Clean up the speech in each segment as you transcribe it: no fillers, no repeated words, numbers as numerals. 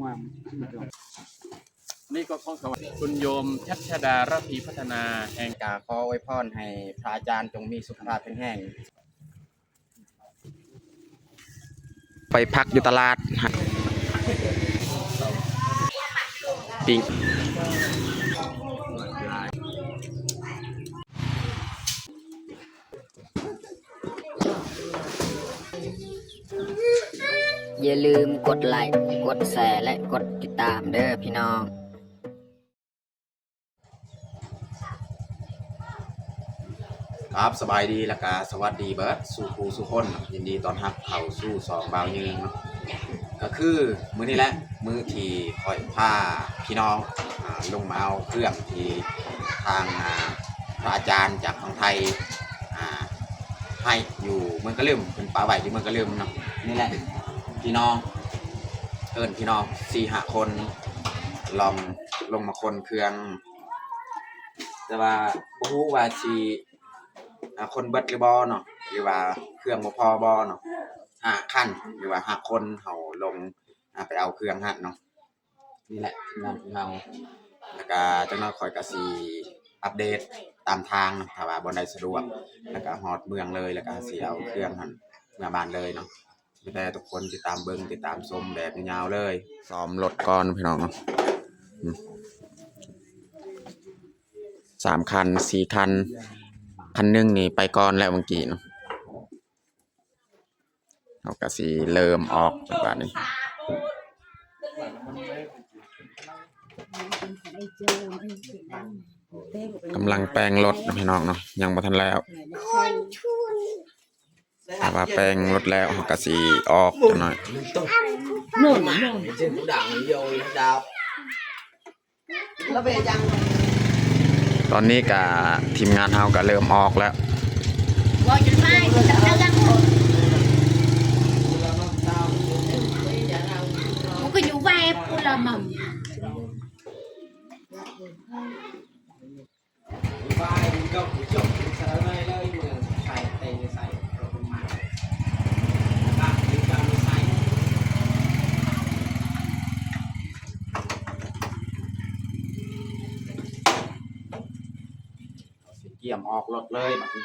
มานี่ก็ของสวัสดิ์คุณโยมชัชดาระพีพัฒนาแห่งกาขอไว้พรให้พระอาจารย์จงมีสุขภาพแข็งแรงไปพักอยู่ตลาดปิงอย่าลืมกดไลค์กดแชร์และกดติดตามเด้อพี่น้องครับสบายดีแล้วก็สวัสดีเบิร์ดสู่ครูสู่คนยินดีตอนรับเข้าสู่สองบ่าวยืนก็คือมื้อนี้แหละมื้อที่คอยพาพี่น้องลงมาเอาเครื่องที่ทางพระอาจารย์จากทางไทยให้อยู่เมืองกะลืมเป็นป่าไหวที่เมืองกะลืมเนาะนี่แหละพี่น้องเอิ้นพี่น้อง4-5 คนลองลงมาคนเครื่องแต่ว่าบ่ฮู้ว่าสิคนเบิดหรือบ่เนาะหรือว่าเครื่องบ่พอบ่เนาะคันหรือว่าคนเฮาลงไปเอาเครื่องเนาะนี่แหละทีมงานของเราแล้วก็จังน้อยค่อยก็สิอัปเดตตามทางเนาะถ้าว่าบ่ได้สะดวกแล้วก็ฮอดเมืองเลยแล้วก็สิเอาเครื่องหั่นมาบ้านเลยเนาะมีแต่ทุกคนติดตามเบิ่งติดตามชมแบบยาวๆเลยซ้อมรถก่อนพี่น้องเนาะ3 คัน 4 คันคันนึงนี่ไปก่อนแล้วเมื่อกี้เนาะเราก็สิเริ่มออกจากบ้านนี้กำลังแปลงรถนะพี่น้องเนาะยังบ่ทันแล้วแต่ว่าแปลงรถแล้วเราก็สิออกจักหน่อยตอนนี้ก็ทีมงานเฮาก็เริ่มออกแล้วก็อยู่แวบกูละมั่งเกี่ยมออกรถเลยแบบนี้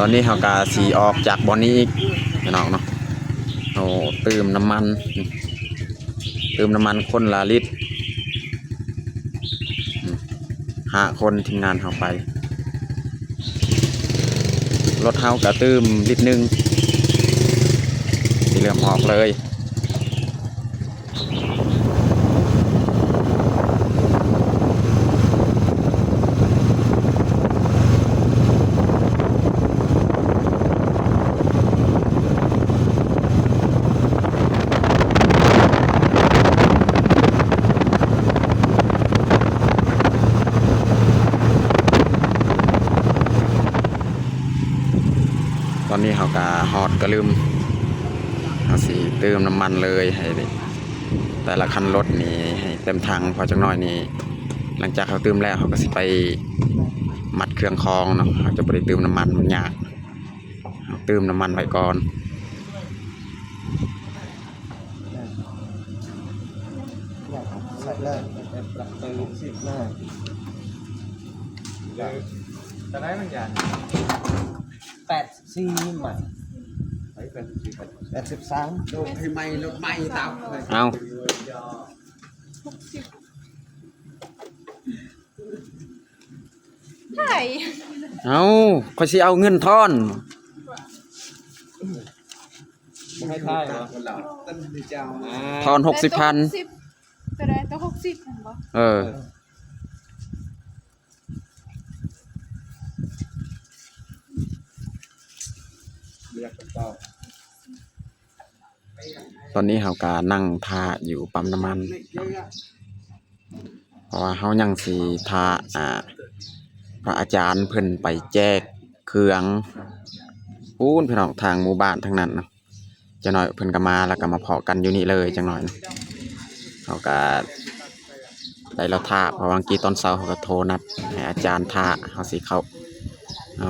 ตอนนี้เฮากาสีออกจากบ่อนี้อีกพี่น้องเนาะเอาเติมน้ำมันคนละลิตร5 คนทีมงานเฮาไปรถเฮากะเติมลิตรนึงที่เริ่มออกเลยตอนนี้เขาก็ฮอดก็ลืมเอาสิเติมน้ำมันเลยให้แต่ละคันรถนี่ให้เต็มถังพอจักหน่อยนี่หลังจากเขาเติมแล้วเขาก็สิไปมัดเครื่องคองเนาะเขาจะบ่ได้เติมน้ำมันมันยากเขาเติมน้ำมันไว้ก่อนใส่เลยปรับตื่น10 หน้าจะได้มันอย่าง84 ใหม่83ลูกที่ไม่ลูกไม่ตามเอาใช่เอาค่อยสิเอาเงินทอนให้ทายเหรอคนเราต้นดีเจ้าทอน 60,000จะได้ตัว60เห็นปะเรียกกันต่อ ตอนนี้เราก็นั่งท่าอยู่ปั๊มน้ำมันเพราะว่าเรายังสิท่าพระอาจารย์เพิ่นไปแจกเครื่องปูนพี่น้องทางหมู่บ้านทั้งนั้นเนาะจังหน่อยเพิ่นก็มาแล้วก็มาพอกันอยู่นี่เลยจังหน่อยเนาะเขาก็ได้เราท่าเพราะว่าเมื่อกี้ตอนเช้าเขาก็โทรนัดให้อาจารย์ท่าเขาสิเข้า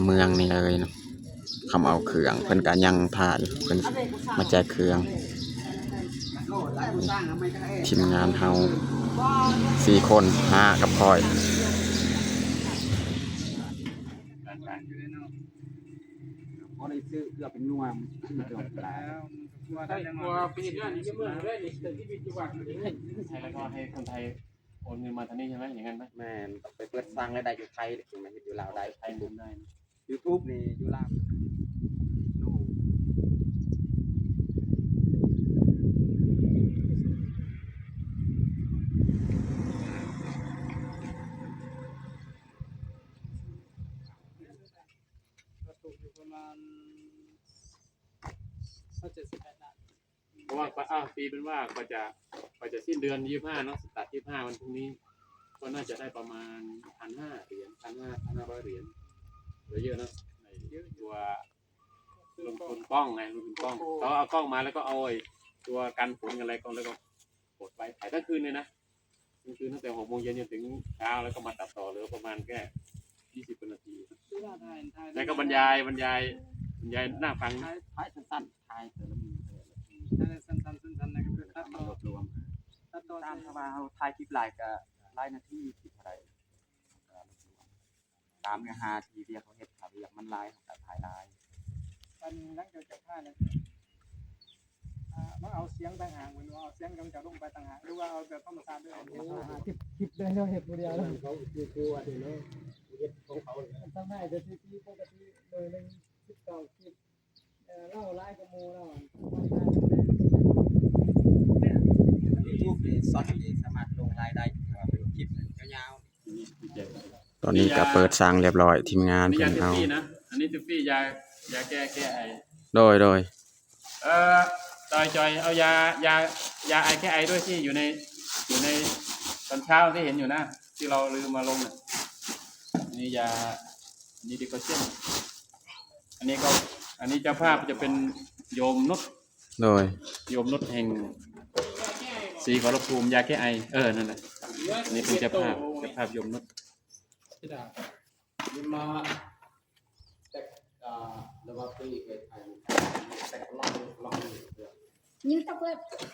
เมืองนี่เลยเนาะคำเอาเครื่องเพิ่นก็ยังท่าอยู่เพิ่นมาแจกเครื่องทีมงานเฮา4 คน5กับพลอยพอได้ซื้อเกือบเป็นนัวขึ้นมาจบแล้วตัวปีนี้นี่ก็เมื่อได้นี่ที่มีจังหวัดใช่แล้วก็ให้คนไทยโอนเงินมาทางนี้ใช่ไหมอย่างนั้นไหมแม่นไปเปิดสร้างรายได้อยู่ไทยถึงมาเฮ็ดอยู่ลาวได้ ไทยบุญได้ YouTube นี่อยู่ลาวเพราะว่าปีเป็นว่าก็จะสิ้นเดือน25เนาะตัด25วันพรุ่งนี้ก็น่าจะได้ประมาณ 1,500 เหรียญ 1,500 เหรียญเหลือเยอะนะในตัวลงทุนกล้องไงลงทุนกล้องเขาเอากล้องมาแล้วก็เอาตัวกันฝนอะไรกล้องแล้วก็กดไปถ่ายทั้งคืนเลยนะทั้งคืนตั้งแต่6 โมงเย็นจนถึงเช้าแล้วก็มาตัดต่อเหลือประมาณแค่20 นาทีแล้วก็บรรยายหน้าฟังท้ายสั้นๆท้ายแต่ละมือสั้นๆนะก็คือตัดต่อรวมตามถ้าว่าเฮาถ่ายคลิปหลายก็หลายนาทีสิเท่าไหร่ตามเนื้อหาที่เรียกเขาเฮ็ดครับอยากมันหลายก็ถ่ายหลายอันหลังจากจับผ้าเนี่ยมาเอาเสียงต่างหากเหมือนว่าเอาเสียงจากลงไปต่างหากหรือว่าเอาแบบธรรมชาติด้วยคลิปได้เฮ็ดบ่ได้แล้วเขาคือว่าเนาะเฮ็ดของเขาทำได้แต่ที่ปกติเลยคลิปเก่าคลิปเล่าหลายกว่าหมู่แล้วYouTube นี่สดนี่สามารถลงรายได้เป็นคลิปยาวตอนนี้ก็เปิดสร้างเรียบร้อยทีมงานเพิ่นเอาอันนี้ทิฟฟี่ยาแก้ไอโดยจอยเอายาไอแก้ไอด้วยที่อยู่ในตอนเช้าที่เห็นอยู่นะที่เราลืมมาลงนี่ยานี่ดิโคเชนอันนี้เจ้าภาพจะเป็นโยมนุชโดยโยมนุชแห่งศรีขอรภูมิยาแก้ไอนั่นแหละนี่เป็นเจ้าภาพโยมนุชมาnhưng tao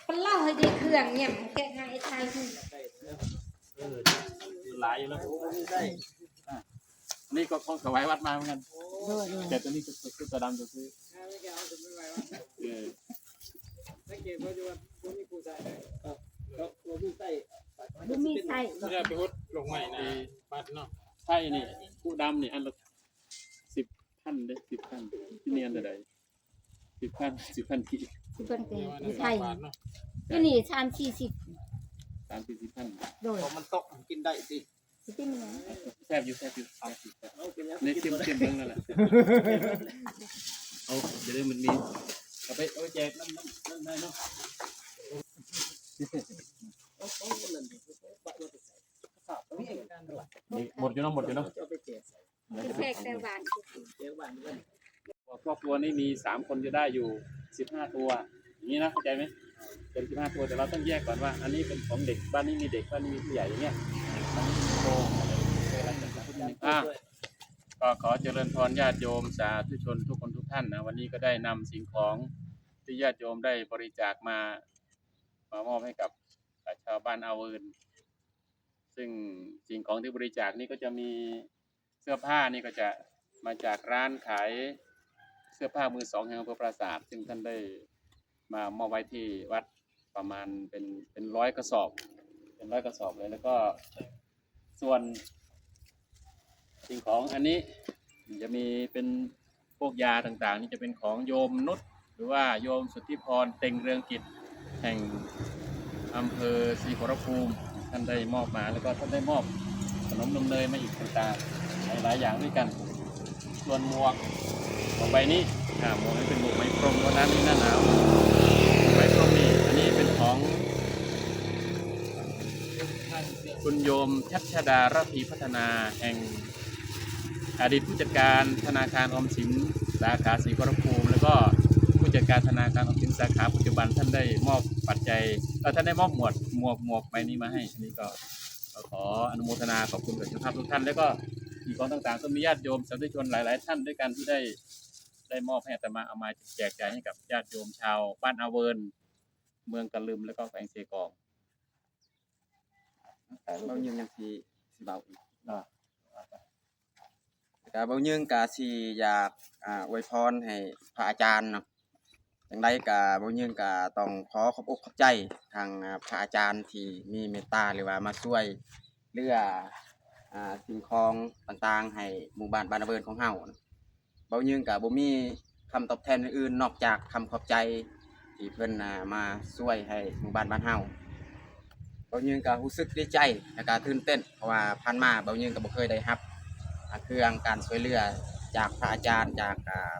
có lau hay gì thường nhỉ cái hai thay thôi หลายอยู่แล้วนี่ก็ของถวายวัดมาเหมือนกันแต่ตัวนี้คือตัวดำตัวซื้อบุมีใส่ไม่ได้ไปฮดลงใหม่ในบ้านเนาะใช่นี่ผู้ดำนี่อันละ10,000ได้10,000ที่เนียนอะไร10,000ที่10,000ที่ไทยที่นี่3-40โดยมันตกกินได้สิกินนะแซ่บอยู่ในเต็มเบิ่งนั่นแหละเอาเดี๋ยวมันมีเอาไปแจกนั่นได้เนาะหมดอยู่เนาะแจกแต่บ้านครอบครัวนี้มี3 คนจะได้อยู่15 ตัวอย่างนี้นะเข้าใจไหมเป็น15 ตัวแต่เราต้องแยกก่อนว่าอันนี้เป็นของเด็กบ้านนี้มีเด็กบ้านนี้มีผู้ใหญ่อย่างเงี้ยโตก็ขอเจริญพรญาติโยมสาธุชนทุกคนทุกท่านนะวันนี้ก็ได้นำสิ่งของที่ญาติโยมได้บริจาคมามอบให้กับชาวบ้านอาเวินซึ่งสิ่งของที่บริจาคนี่ก็จะมีเสื้อผ้านี่ก็จะมาจากร้านขายเสื้อผ้ามือ 2แห่งอำเภอปราสาทซึ่งท่านได้มามอบไว้ที่วัดประมาณเป็น100 กระสอบเลยแล้วก็ส่วนสิ่งของอันนี้จะมีเป็นพวกยาต่างๆนี่จะเป็นของโยมนุชหรือว่าโยมสุทธิพรเต็งเรืองกิจแห่งอำเภอศรีขอรภูมิท่านได้มอบมาแล้วก็ท่านได้มอบขนมนมเนยมาอีกต่างๆหลายอย่างด้วยกันส่วนหมวกของใบนี้หมวกนี้เป็นหมวกไหมพรมเพราะนั้นหน้าหนาวไหมพรมนี่ ของคุณโยมชัชดาระพีพัฒนาแห่งอดีตผู้จัดการธนาคารออมสินสาขาศรีขอรภูมิแล้วก็ผู้จัดการธนาคารออมสินสาขาปัจจุบันท่านได้มอบปัจจัยท่านได้มอบหมวกใบนี้มาให้อันนี้ก็ขออนุโมทนาขอบคุณกับเจ้าภาพทุกท่านแล้วก็อีกของต่างๆก็มีญาติโยมสาธุชนหลายๆท่านด้วยกันที่ได้มอบให้อาตมาเอามาแจกจ่ายให้กับญาติโยมชาวบ้านอาเวิร์นเมืองกะลึมแล้วก็แขวงเซกองbao nhiêu nhân thì bảo cả bao nhiêu cả si và quay phone hay pha chan nèอย่างไรก็บ่ยืนก็ต้องขอขอบอกขอบใจทางพระอาจารย์ที่มีเมตตาหรือว่ามาช่วยเหลือสิ่งของต่างๆให้หมู่บ้านบ้านนาเบินของเฮาบ่ยืนก็บ่มีคำตอบแทนอื่นนอกจากคำขอบใจที่เพิ่นมาช่วยให้หมู่บ้านบ้านเฮาบ่ยืนก็รู้สึกดีใจแล้วก็ตื่นเต้นเพราะว่าผ่านมาบ่ยืนก็บ่เคยได้รับเครื่องการช่วยเหลือจากพระอาจารย์จาก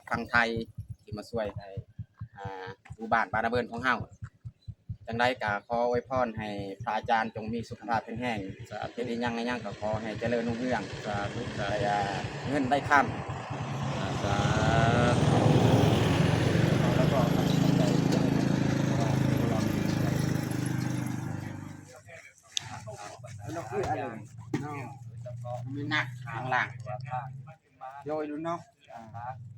ฝั่งไทยที่มาช่วยให้หมู่บ้านบ้านนาเบินของเฮาจังได๋ก็ขออวยพรให้พระอาจารย์จงมีสุขภาพแข็งแรงเฮ็ดอีหยังก็ขอให้เจริญรุ่งเรืองสาธุได้เงินได้ค้ำสาธุแล้วก็มีหนักข้างหลังโยยดูเนาะ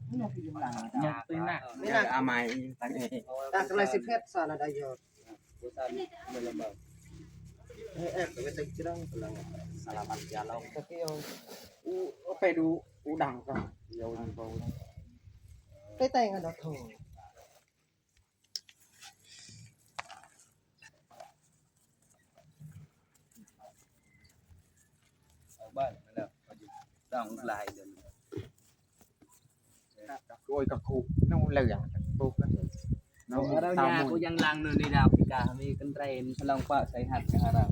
นี่คือยังหลัง ยังตีหนัก นี่น่ะอาไม้ตั้งเอง ตาสลายสิเพชรสารได้เยอะไปติดจังพลังสารพัดยาเราตะเกียวไปดูดังก่อนเดี๋ยวดูได้แต่งกันดอกทองบ้านแล้วต้องลายเดินโอ้ยกับคูน้องเลยอ่ะคูกันน้องเราnhà cô dân làng nơi đi đào cả mi cân rèn long quạ xây hạt cả ra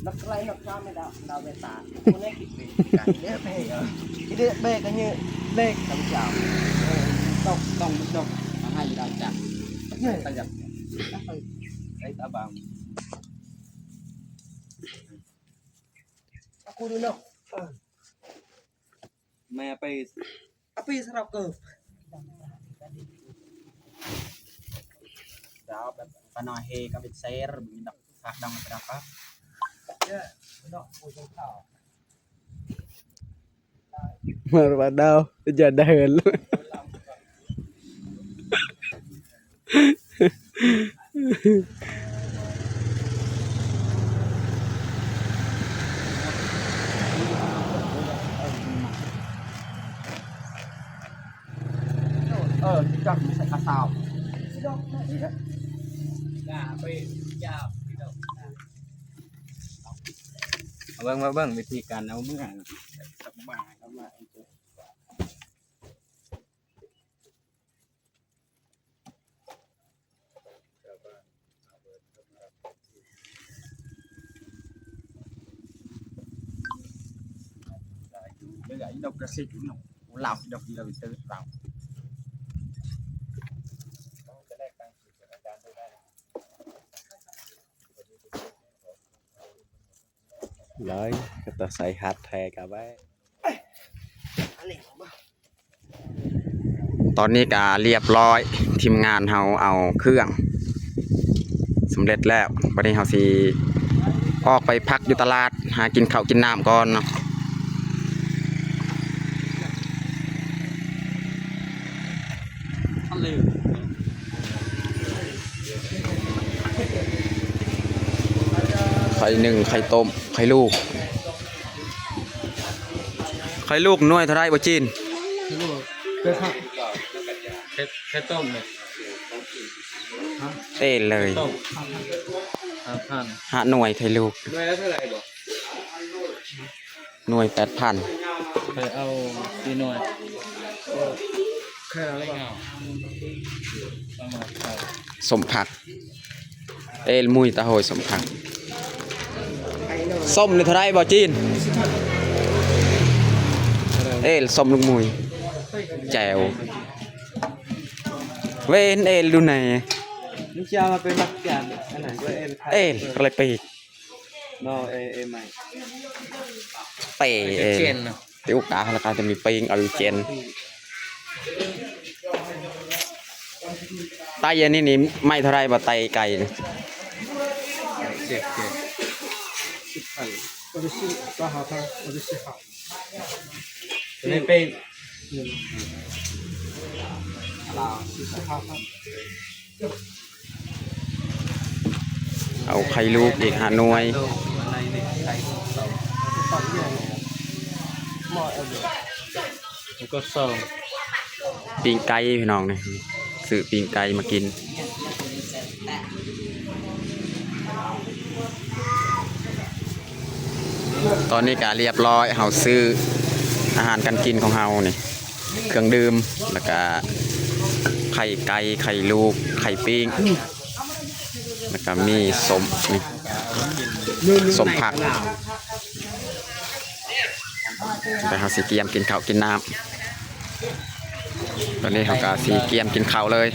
นักไรนักข้ามไม่ดาวเวตาคนนี้คิดเป็นการเลี้ยเบย์ที่เลี้ยเบย์ก็เนี่ยเลขสามเจ้าต้องมาให้ดาวจับ เนี่ย ตั้งจับไอ้ตาบาง กูดูเนาะ แม่ไป ปีสำหรับเกิด ดาวแบบปนอเฮกับเป็นเซอร์มีดอกฝากดองกระดับปั๊บ เนี่ยเนาะกูจะข่าว mà bắt đầu giờ đờn luôn จับใส่กระสอบ เบิ่งวิธีการเอาเมื่อ bây giờ đọc cái xịt nó làm đọc gì là bị tự làm เลยก็ต้องใส่ฮัทแทกับไว้ ตอนนี้ก็เรียบร้อยทีมงานเราเอาเครื่องสำเร็จแล้ววันนี้เราสิออกไปพักอยู่ตลาดหากินข้าวกินน้ำก่อนเนาะไข่หนึ่งไข่ต้มไข่ลูกหน่วยเท่าไรบ่จีน แค่ต้มเลย เต้นเลย ต้ม5,000 ห้าหน่วยไข่ลูก ด้วยแล้วเท่าไหร่บ่ หน่วย 8,000 เคยเอา4หน่วยแค่แล้วเปล่าประมาณเท่า สมผักเอ้มุยตาโหยสมผักส้มนี่เท่าไรบ่จีนส้มลูกมุยแจวเวนดูไหน Nó cha mà bên mặt chạm cái này của em เอ็นอะไรปีก no em mày เปเอ็นที่อุกาแล้วก็จะมีปีงเอาเจนไตอันนี้นี่ไม่เท่าไรบ่ไตไก่นี่ chết chết我的心抓好它我的心好那边là心好它 เอาไข่ลูกอีก5หน่วย có sầu ปีงไก่พี่น้องนี่ซื้อปีงไก่มากินตอนนี้ก็เรียบร้อยเฮาซื้ออาหารการกินของเฮานี่เครื่องดื่มแล้วก็ไข่ไก่ไข่ลูกไข่ปิ้งแล้วก็มีสมนี่สมผักไปเฮาสิเกียมกินข้าวกินน้ำตอนนี้เขาก็สีเกียมกินข้าวเลย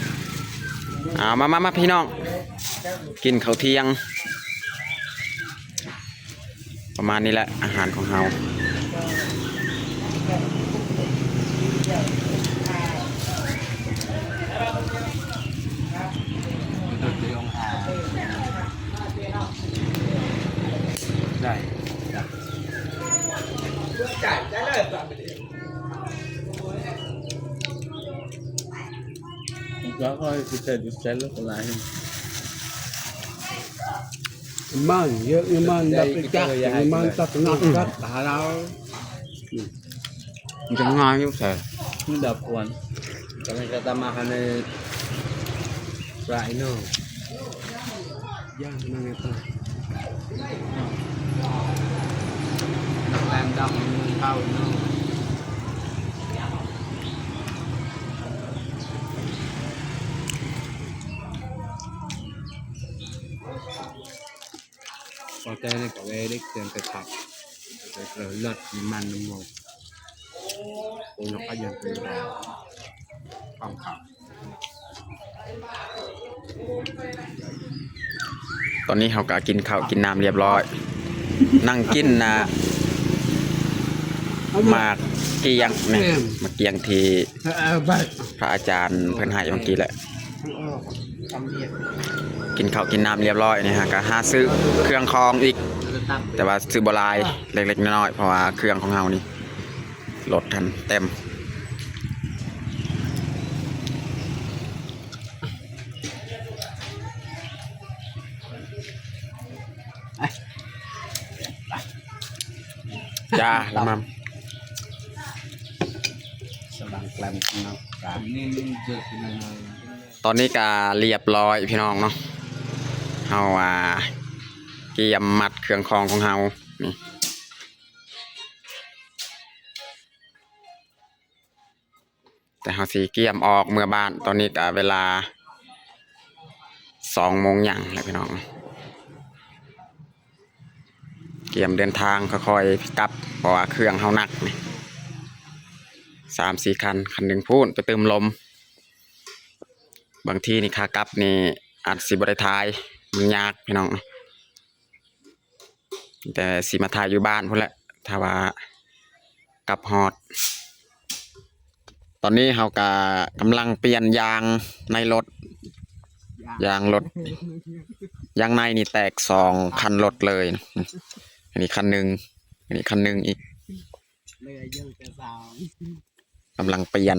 มาพี่น้องกินข้าวเที่ยงประมาณนี้แหละอาหารของเราแล้วก็จะเสร็จอยู่เสร็จแล้วก็ไล่ man ya man dapat cak man tak nak kat halau มันจะง่ายอยู่แต่ นี่ดับควัน kami kata makan fry no yang nang itu nak làm đồng thau no có tên này có về đích tiền cái thật rồi lật màn một nó có dần từ phòng khảo ตอนนี้เขาก็กินข้าวกินน้ำเรียบร้อย นั่งกินนะหมากเกียงนี่หมากเกียงที่พระอาจารย์เพิ่นให้เมื่อกี้แหละ กินข้าวกินน้ำเรียบร้อยนี่ฮะก็หาซื้อเครื่องคองอีก แต่ว่าซื้อบ่หลายเล็กๆน้อยๆเพราะว่าเครื่องของเรานี่รถทันเต็มจ้าละมัม sedang klaim kenal ini jadi ตอนนี้ก็เรียบร้อยพี่น้องเนาะเฮาเกียมมัดเครื่องคองของเฮานี่แต่เฮาสิเกียมออกเมื่อบ้านตอนนี้ก็เวลา2 โมงหยังแล้วพี่น้องเกียมเดินทางค่อยๆกลับเพราะว่าเครื่องเฮาหนักนี่3-4 คันคันหนึ่งพูนไปเติมลมบางทีนี่ขากลับนี่อาจสิบ่ได้ถ่ายมันยากพี่น้องแต่สิมาถ่ายอยู่บ้านพุ่นแหละถ้าว่ากลับฮอดตอนนี้เฮาก็กำลังเปลี่ยนยางในรถยางรถยางในนี่แตก2 คันรถเลยนะอันนี้คันหนึ่งอันนี้คันหนึ่งอีก เลยยังแต่สาว กำลังเปลี่ยน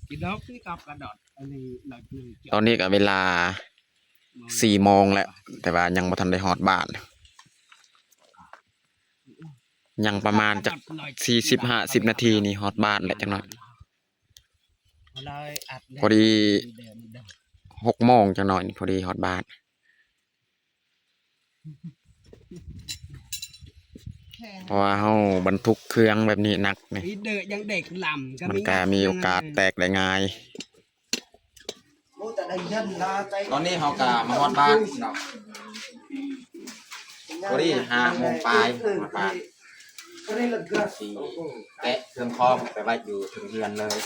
กินดอกที่กับกระดอดอันนี้หลักหนึ่ง ตอนนี้ก็เวลา4 โมงแล้วแต่ว่ายังบ่ทันได้ฮอดบ้านยังประมาณจัก40-50 นาทีนี่ฮอดบ้านแล้วจังหน่อยพอดี6 โมงจังหน่อยนี่พอดีฮอดบ้านเพราะว่าเฮาบรรทุกเครื่องแบบนี้หนักนี่ เด็กยังเด็กลำ มันก็มีโอกาสแตกได้ง่ายตอนนี้เฮาก็มาฮอดบ้านเนาะพอดี5 โมงปลายมาบ้านสิแกะเครื่องคอมไปไว้อยู่ถึงเรือนเลย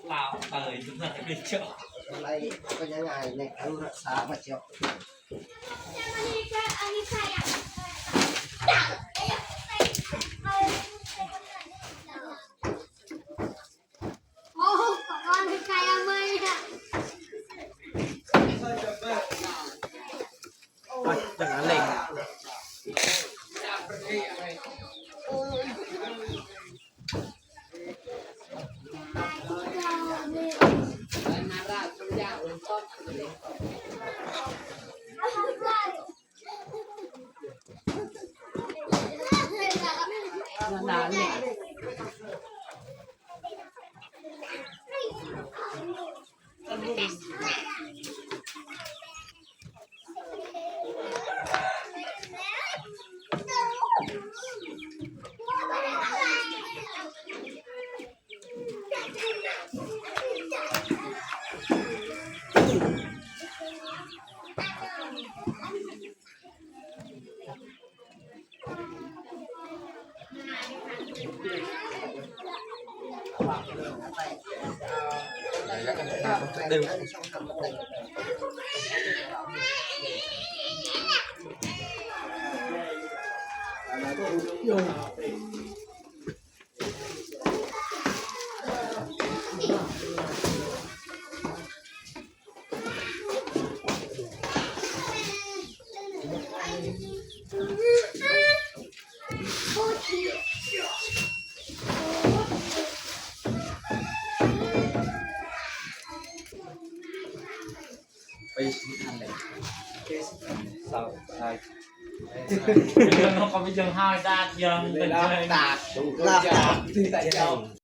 lao tới chúng ta đi chợ lại có những ngày này ăn xa mà chịu jangan leng sao sai nó có bây giờ hai đa giờ tạc tạc thì tại sao